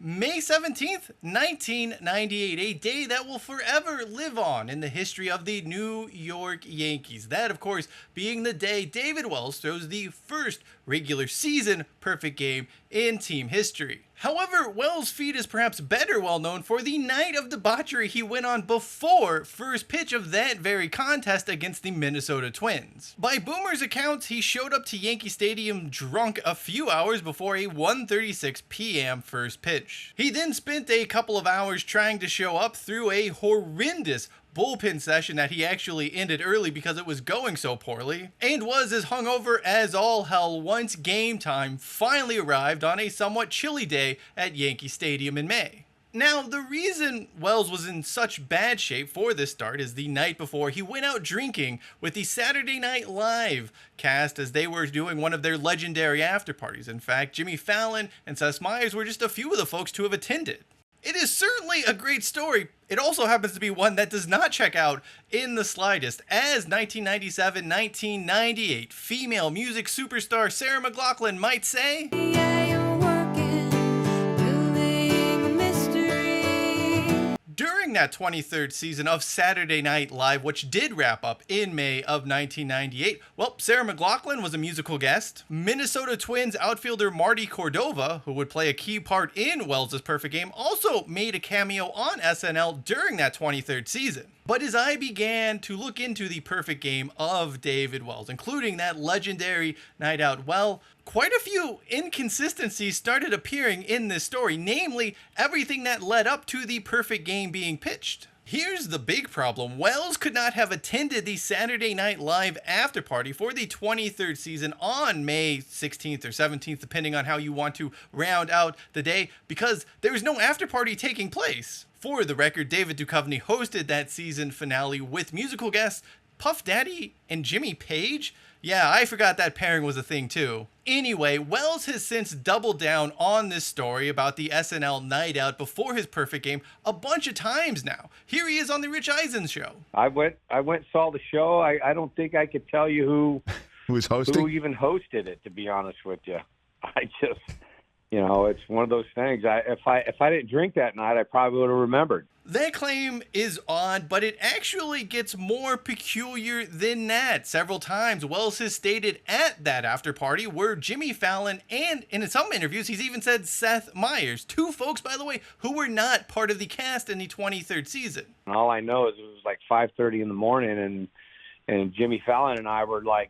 May 17th, 1998, a day that will forever live on in the history of the New York Yankees. That, of course, being the day David Wells throws the first regular season perfect game in team history. However, Wells' feat is perhaps better well known for the night of debauchery he went on before first pitch of that very contest against the Minnesota Twins. By Boomer's accounts, he showed up to Yankee Stadium drunk a few hours before a 1:36 p.m. first pitch. He then spent a couple of hours trying to show up through a horrendous bullpen session that he actually ended early because it was going so poorly, and was as hungover as all hell once game time finally arrived on a somewhat chilly day at Yankee Stadium in May. Now, the reason Wells was in such bad shape for this start is the night before he went out drinking with the Saturday Night Live cast as they were doing one of their legendary after parties. In fact, Jimmy Fallon and Seth Meyers were just a few of the folks to have attended. It is certainly a great story. It also happens to be one that does not check out in the slightest, as 1997-1998 female music superstar Sarah McLachlan might say, during that 23rd season of Saturday Night Live, which did wrap up in May of 1998, well, Sarah McLachlan was a musical guest. Minnesota Twins outfielder Marty Cordova, who would play a key part in Wells' perfect game, also made a cameo on SNL during that 23rd season. But as I began to look into the perfect game of David Wells, including that legendary night out, well, quite a few inconsistencies started appearing in this story, namely everything that led up to the perfect game being pitched. Here's the big problem. Wells could not have attended the Saturday Night Live after party for the 23rd season on May 16th or 17th, depending on how you want to round out the day, because there was no after party taking place. For the record, David Duchovny hosted that season finale with musical guests Puff Daddy and Jimmy Page. Yeah, I forgot that pairing was a thing too. Anyway, Wells has since doubled down on this story about the SNL night out before his perfect game a bunch of times now. Here he is on the Rich Eisen show. I went and saw the show. I don't think I could tell you who was hosting, who even hosted it, to be honest with you. I just, it's one of those things. If I didn't drink that night, I probably would have remembered. That claim is odd, but it actually gets more peculiar than that. Several times, Wells has stated at that after party were Jimmy Fallon and, in some interviews, he's even said Seth Meyers. Two folks, by the way, who were not part of the cast in the 23rd season. All I know is it was like 5:30 in the morning, and Jimmy Fallon and I were like,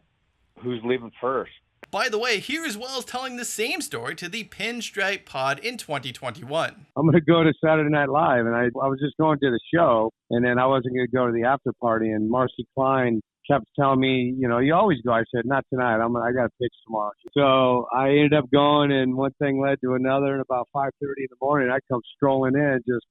who's leaving first? By the way, here is Wells telling the same story to the Pinstripe Pod in 2021. I'm going to go to Saturday Night Live, and I was just going to the show, and then I wasn't going to go to the after party, and Marcy Klein kept telling me, you always go. I said, not tonight. I got to pitch tomorrow. So I ended up going, and one thing led to another, and about 5:30 in the morning, I come strolling in, just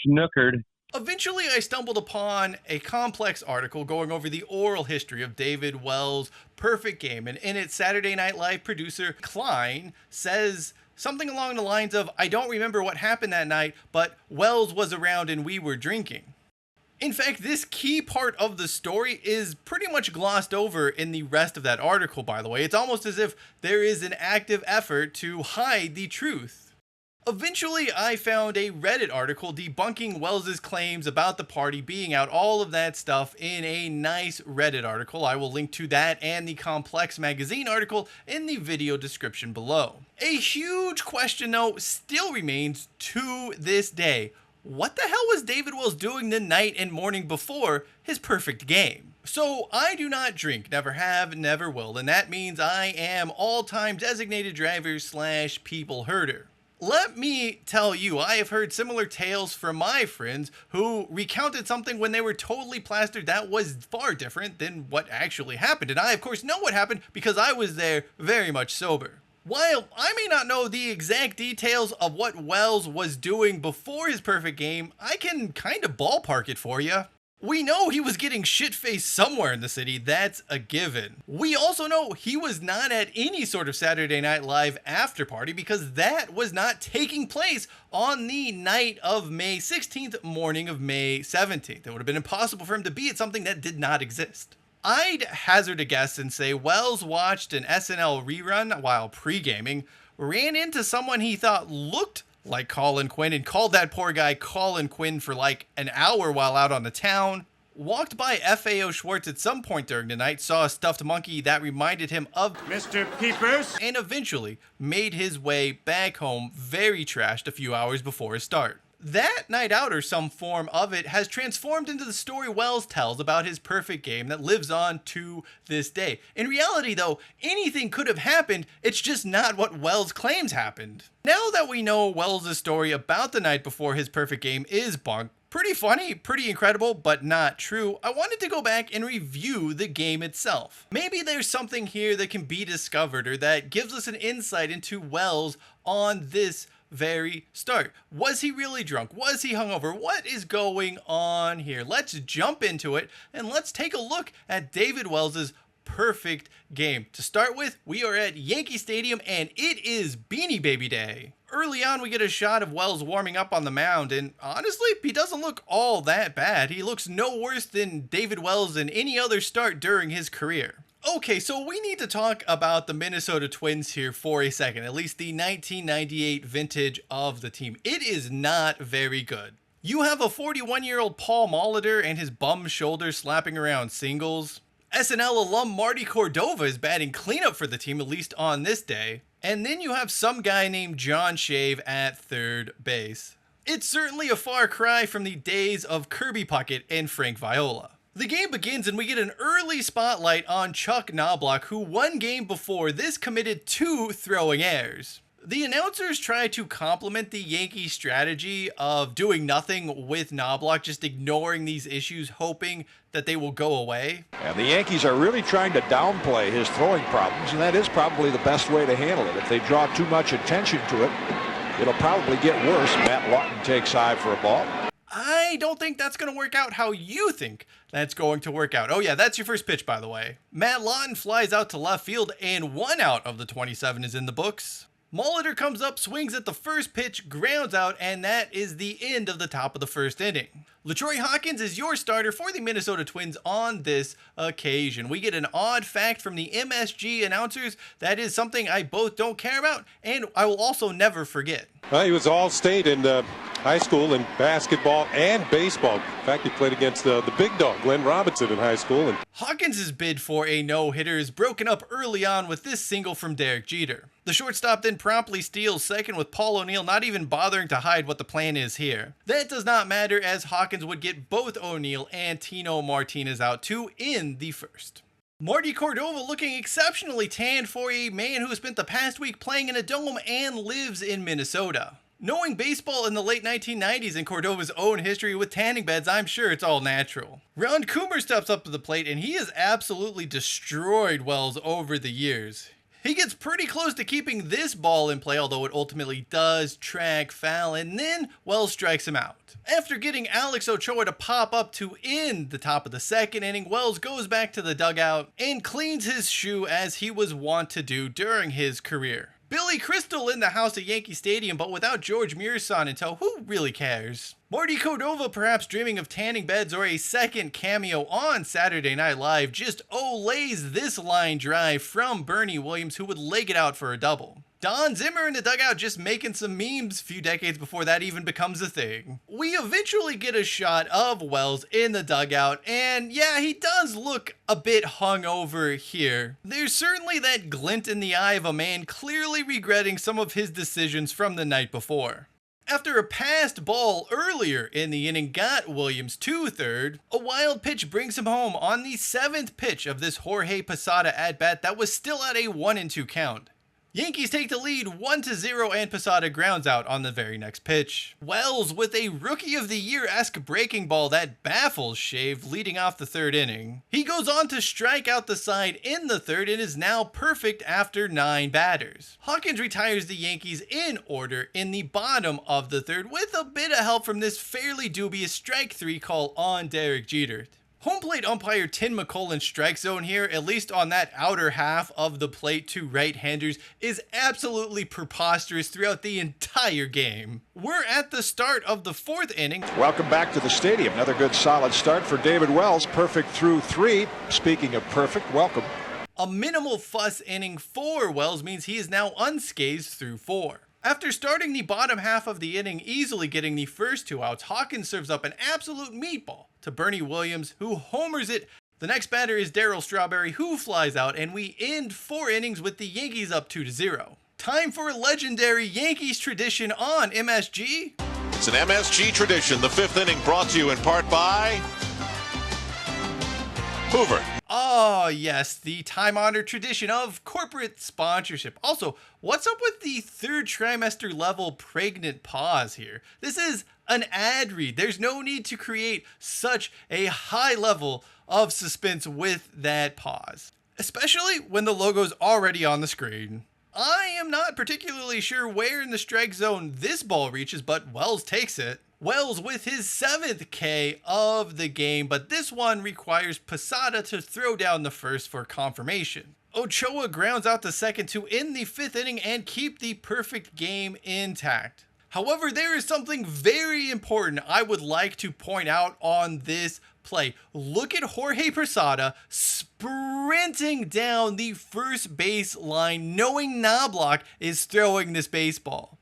snookered. Eventually, I stumbled upon a complex article going over the oral history of David Wells' perfect game, and in it, Saturday Night Live producer Klein says something along the lines of, I don't remember what happened that night, but Wells was around and we were drinking. In fact, this key part of the story is pretty much glossed over in the rest of that article, by the way. It's almost as if there is an active effort to hide the truth. Eventually, I found a Reddit article debunking Wells' claims about the party being out, all of that stuff in a nice Reddit article. I will link to that and the Complex magazine article in the video description below. A huge question, though, still remains to this day. What the hell was David Wells doing the night and morning before his perfect game? So I do not drink, never have, never will, and that means I am all-time designated driver / people herder. Let me tell you, I have heard similar tales from my friends who recounted something when they were totally plastered that was far different than what actually happened. And I, of course, know what happened because I was there very much sober. While I may not know the exact details of what Wells was doing before his perfect game, I can kind of ballpark it for you. We know he was getting shit-faced somewhere in the city, that's a given. We also know he was not at any sort of Saturday Night Live after party because that was not taking place on the night of May 16th, morning of May 17th. It would have been impossible for him to be at something that did not exist. I'd hazard a guess and say Wells watched an SNL rerun while pre-gaming, ran into someone he thought looked like Colin Quinn, and called that poor guy Colin Quinn for like an hour while out on the town. Walked by FAO Schwartz at some point during the night, saw a stuffed monkey that reminded him of Mr. Peepers, and eventually made his way back home very trashed a few hours before his start. That night out, or some form of it, has transformed into the story Wells tells about his perfect game that lives on to this day. In reality, though, anything could have happened, it's just not what Wells claims happened. Now that we know Wells' story about the night before his perfect game is bunk, pretty funny, pretty incredible, but not true, I wanted to go back and review the game itself. Maybe there's something here that can be discovered or that gives us an insight into Wells on this very start. Was he really drunk? Was he hungover? What is going on here? Let's jump into it and let's take a look at David Wells' perfect game. To start with, we are at Yankee Stadium and it is Beanie Baby Day. Early on, we get a shot of Wells warming up on the mound, and honestly, he doesn't look all that bad. He looks no worse than David Wells in any other start during his career. Okay, so we need to talk about the Minnesota Twins here for a second, at least the 1998 vintage of the team. It is not very good. You have a 41-year-old Paul Molitor and his bum shoulder slapping around singles. SNL alum Marty Cordova is batting cleanup for the team, at least on this day. And then you have some guy named John Shave at third base. It's certainly a far cry from the days of Kirby Puckett and Frank Viola. The game begins and we get an early spotlight on Chuck Knobloch, who one game before this committed 2 throwing errors. The announcers try to compliment the Yankees' strategy of doing nothing with Knobloch, just ignoring these issues, hoping that they will go away. And the Yankees are really trying to downplay his throwing problems, and that is probably the best way to handle it. If they draw too much attention to it, it'll probably get worse. Matt Lawton takes high for a ball. I don't think that's going to work out how you think that's going to work out. Oh yeah, that's your first pitch, by the way. Matt Lawton flies out to left field, and 1 out of the 27 is in the books. Molitor comes up, swings at the first pitch, grounds out, and that is the end of the top of the first inning. LaTroy Hawkins is your starter for the Minnesota Twins on this occasion. We get an odd fact from the MSG announcers that is something I both don't care about, and I will also never forget. Well, he was all-state in high school in basketball and baseball. In fact, he played against the big dog, Glenn Robinson, in high school. And Hawkins' bid for a no-hitter is broken up early on with this single from Derek Jeter. The shortstop then promptly steals second with Paul O'Neill not even bothering to hide what the plan is here. That does not matter as Hawkins would get both O'Neill and Tino Martinez out too in the first. Marty Cordova looking exceptionally tanned for a man who spent the past week playing in a dome and lives in Minnesota. Knowing baseball in the late 1990s and Cordova's own history with tanning beds, I'm sure it's all natural. Ron Coomer steps up to the plate and he has absolutely destroyed Wells over the years. He gets pretty close to keeping this ball in play, although it ultimately does track foul, and then Wells strikes him out. After getting Alex Ochoa to pop up to end the top of the second inning, Wells goes back to the dugout and cleans his shoe as he was wont to do during his career. Billy Crystal in the house at Yankee Stadium, but without George Muresan in tow, who really cares? Marty Cordova perhaps dreaming of tanning beds or a second cameo on Saturday Night Live just lays this line drive from Bernie Williams, who would leg it out for a double. Don Zimmer in the dugout just making some memes a few decades before that even becomes a thing. We eventually get a shot of Wells in the dugout, and yeah, he does look a bit hungover here. There's certainly that glint in the eye of a man clearly regretting some of his decisions from the night before. After a passed ball earlier in the inning got Williams to third, a wild pitch brings him home on the 7th pitch of this Jorge Posada at-bat that was still at a 1-2 count. Yankees take the lead 1-0 and Posada grounds out on the very next pitch. Wells with a Rookie of the Year-esque breaking ball that baffles Shave leading off the 3rd inning. He goes on to strike out the side in the 3rd and is now perfect after 9 batters. Hawkins retires the Yankees in order in the bottom of the 3rd with a bit of help from this fairly dubious strike 3 call on Derek Jeter. Home plate umpire Tim McCullen's strike zone here, at least on that outer half of the plate to right-handers, is absolutely preposterous throughout the entire game. We're at the start of the 4th inning. Welcome back to the stadium. Another good solid start for David Wells. Perfect through 3. Speaking of perfect, welcome. A minimal fuss inning for Wells means he is now unscathed through 4. After starting the bottom half of the inning, easily getting the first 2 outs, Hawkins serves up an absolute meatball to Bernie Williams, who homers it. The next batter is Darryl Strawberry, who flies out, and we end 4 innings with the Yankees up 2-0. Time for a legendary Yankees tradition on MSG. It's an MSG tradition. The 5th inning brought to you in part by Hoover. Oh, yes, the time-honored tradition of corporate sponsorship. Also, what's up with the 3rd trimester level pregnant pause here? This is an ad read. There's no need to create such a high level of suspense with that pause, especially when the logo's already on the screen. I am not particularly sure where in the strike zone this ball reaches, but Wells takes it. Wells with his 7th K of the game, but this one requires Posada to throw down the first for confirmation. Ochoa grounds out the second to end the 5th inning and keep the perfect game intact. However, there is something very important I would like to point out on this play. Look at Jorge Posada sprinting down the first base line, knowing Knobloch is throwing this baseball.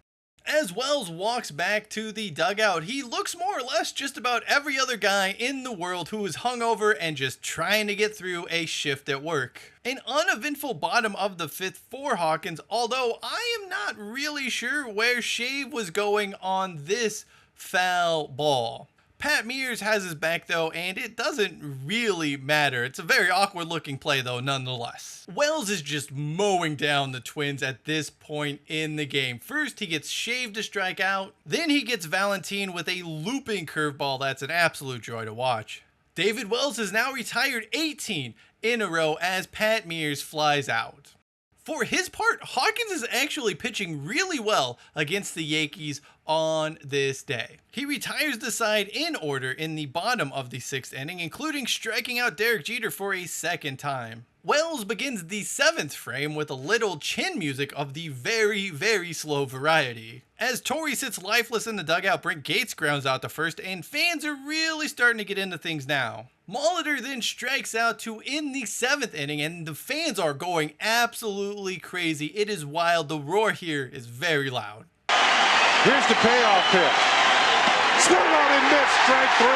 As Wells walks back to the dugout, he looks more or less just about every other guy in the world who is hungover and just trying to get through a shift at work. An uneventful bottom of the 5th for Hawkins, although I am not really sure where Shave was going on this foul ball. Pat Mears has his back though, and it doesn't really matter. It's a very awkward looking play though, nonetheless. Wells is just mowing down the Twins at this point in the game. First, he gets Shaved to strike out. Then he gets Valentin with a looping curveball that's an absolute joy to watch. David Wells has now retired 18 in a row as Pat Mears flies out. For his part, Hawkins is actually pitching really well against the Yankees on this day. He retires the side in order in the bottom of the 6th inning, including striking out Derek Jeter for a 2nd time. Wells begins the 7th frame with a little chin music of the very, very slow variety. As Torrey sits lifeless in the dugout, Brent Gates grounds out the first, and fans are really starting to get into things now. Molitor then strikes out to end the 7th inning, and the fans are going absolutely crazy. It is wild. The roar here is very loud. Here's the payoff pitch. Swung on and missed, strike 3.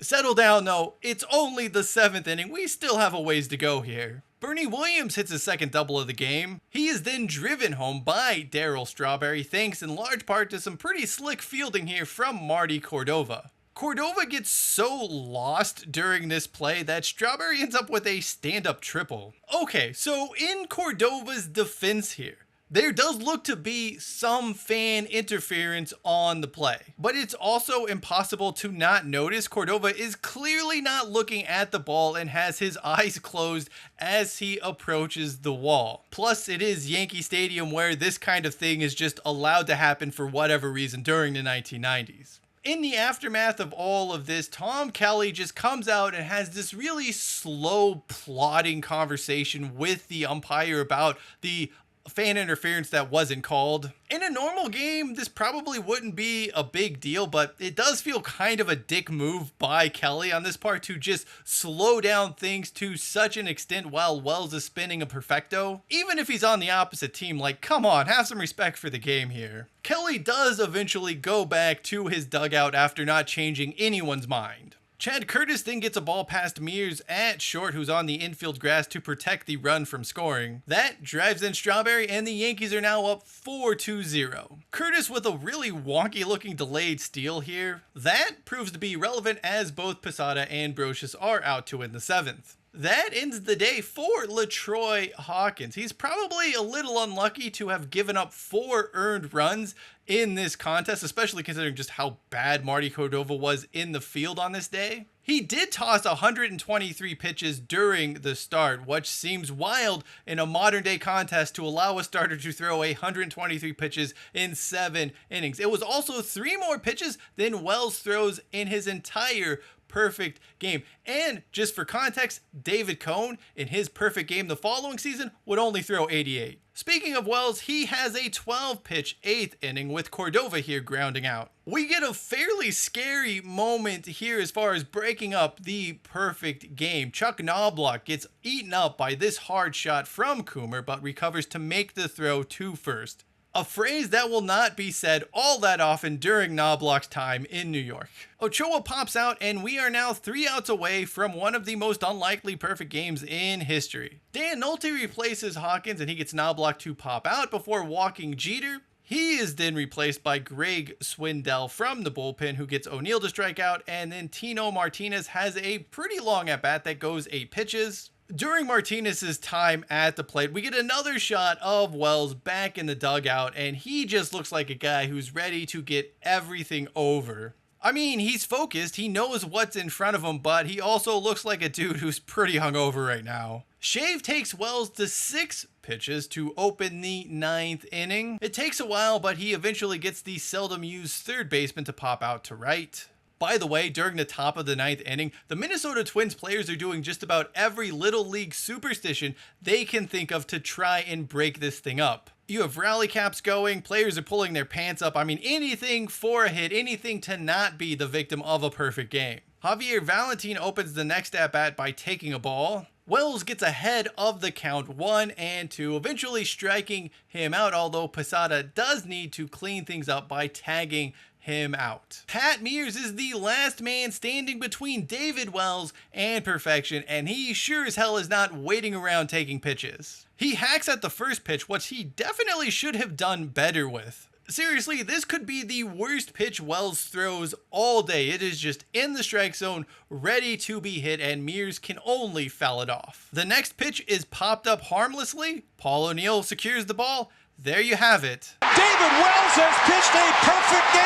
Settle down though, it's only the 7th inning. We still have a ways to go here. Bernie Williams hits his 2nd double of the game. He is then driven home by Darryl Strawberry, thanks in large part to some pretty slick fielding here from Marty Cordova. Cordova gets so lost during this play that Strawberry ends up with a stand-up triple. Okay, so in Cordova's defense here, there does look to be some fan interference on the play, but it's also impossible to not notice Cordova is clearly not looking at the ball and has his eyes closed as he approaches the wall. Plus, it is Yankee Stadium where this kind of thing is just allowed to happen for whatever reason during the 1990s. In the aftermath of all of this, Tom Kelly just comes out and has this really slow, plodding conversation with the umpire about the fan interference that wasn't called. In a normal game, this probably wouldn't be a big deal, but it does feel kind of a dick move by Kelly on this part to just slow down things to such an extent while Wells is spinning a perfecto. Even if he's on the opposite team, like, come on, have some respect for the game here. Kelly does eventually go back to his dugout after not changing anyone's mind. Chad Curtis then gets a ball past Mears at short, who's on the infield grass to protect the run from scoring. That drives in Strawberry, and the Yankees are now up 4-0. Curtis with a really wonky looking delayed steal here. That proves to be relevant as both Posada and Brocious are out to win the 7th. That ends the day for LaTroy Hawkins. He's probably a little unlucky to have given up 4 earned runs in this contest, especially considering just how bad Marty Cordova was in the field on this day. He did toss 123 pitches during the start, which seems wild in a modern day contest to allow a starter to throw 123 pitches in 7 innings. It was also 3 more pitches than Wells throws in his entire perfect game. And just for context, David Cone in his perfect game the following season would only throw 88. Speaking of Wells, he has a 12-pitch 8th inning with Cordova here grounding out. We get a fairly scary moment here as far as breaking up the perfect game. Chuck Knobloch gets eaten up by this hard shot from Coomer, but recovers to make the throw to first. a phrase that will not be said all that often during Knobloch's time in New York. Ochoa pops out, and we are now 3 outs away from one of the most unlikely perfect games in history. Dan Nolte replaces Hawkins, and he gets Knobloch to pop out before walking Jeter. He is then replaced by Greg Swindell from the bullpen, who gets O'Neill to strike out, and then Tino Martinez has a pretty long at-bat that goes 8 pitches. During Martinez's time at the plate, we get another shot of Wells back in the dugout, and he just looks like a guy who's ready to get everything over. I mean, he's focused, he knows what's in front of him, but he also looks like a dude who's pretty hungover right now. Shave takes Wells to 6 pitches to open the 9th inning. It takes a while, but he eventually gets the seldom used third baseman to pop out to right. By the way, during the top of the 9th inning, the Minnesota Twins players are doing just about every Little League superstition they can think of to try and break this thing up. You have rally caps going, players are pulling their pants up. I mean, anything for a hit, anything to not be the victim of a perfect game. Javier Valentin opens the next at-bat by taking a ball. Wells gets ahead of the count 1 and 2, eventually striking him out, although Posada does need to clean things up by tagging him out. Pat Mears is the last man standing between David Wells and perfection, and he sure as hell is not waiting around taking pitches. He hacks at the first pitch, which he definitely should have done better with. Seriously, this could be the worst pitch Wells throws all day. It is just in the strike zone, ready to be hit, and Mears can only foul it off. The next pitch is popped up harmlessly. Paul O'Neill secures the ball. There you have it. David Wells has pitched a perfect game.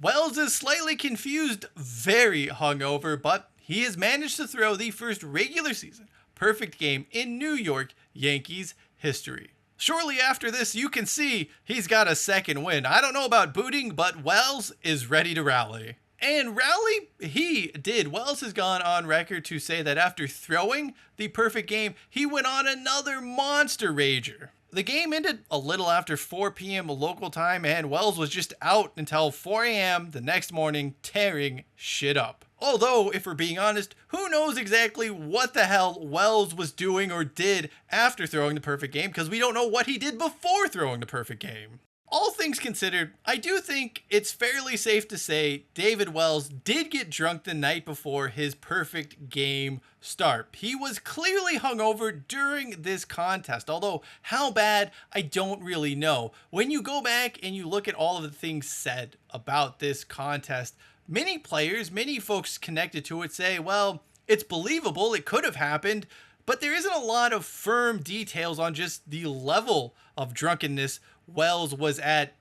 Wells is slightly confused, very hungover, but he has managed to throw the first regular season perfect game in New York Yankees history. Shortly after this, you can see he's got a second win. I don't know about booting, but Wells is ready to rally. And rally, he did. Wells has gone on record to say that after throwing the perfect game, he went on another monster rager. The game ended a little after 4 p.m. local time, and Wells was just out until 4 a.m. the next morning tearing shit up. Although, if we're being honest, who knows exactly what the hell Wells was doing or did after throwing the perfect game, because we don't know what he did before throwing the perfect game. All things considered, I do think it's fairly safe to say David Wells did get drunk the night before his perfect game start. He was clearly hungover during this contest, although how bad, I don't really know. When you go back and you look at all of the things said about this contest, many players, many folks connected to it say, well, it's believable, it could have happened, but there isn't a lot of firm details on just the level of drunkenness Wells was at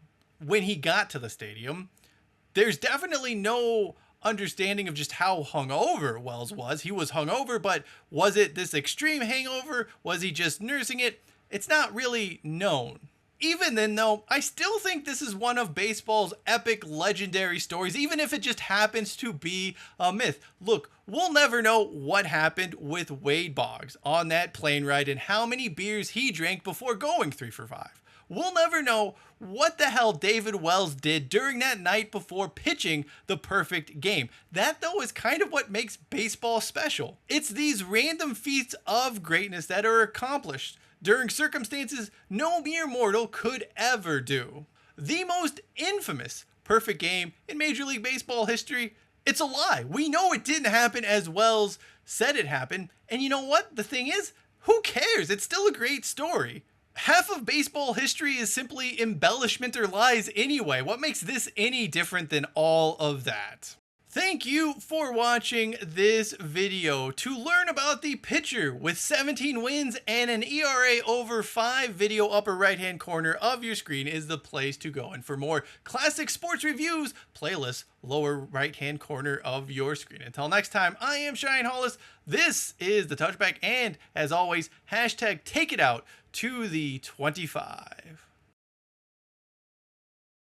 when he got to the stadium. There's definitely no understanding of just how hungover Wells was. He was hungover, but was it this extreme hangover? Was he just nursing it? It's not really known. Even then, though, I still think this is one of baseball's epic legendary stories, even if it just happens to be a myth. Look, we'll never know what happened with Wade Boggs on that plane ride and how many beers he drank before going 3 for 5. We'll never know what the hell David Wells did during that night before pitching the perfect game. That, though, is kind of what makes baseball special. It's these random feats of greatness that are accomplished during circumstances no mere mortal could ever do. The most infamous perfect game in Major League Baseball history, it's a lie. We know it didn't happen as Wells said it happened. And you know what? The thing is, who cares? It's still a great story. Half of baseball history is simply embellishment or lies anyway. What makes this any different than all of that? Thank you for watching this video. To learn about the pitcher with 17 wins and an ERA over 5, video upper right hand corner of your screen is the place to go. And for more classic sports reviews, playlist lower right hand corner of your screen. Until next time, I am Cheyenne Hollis. This is the Touchback, and as always, hashtag take it out to the 25.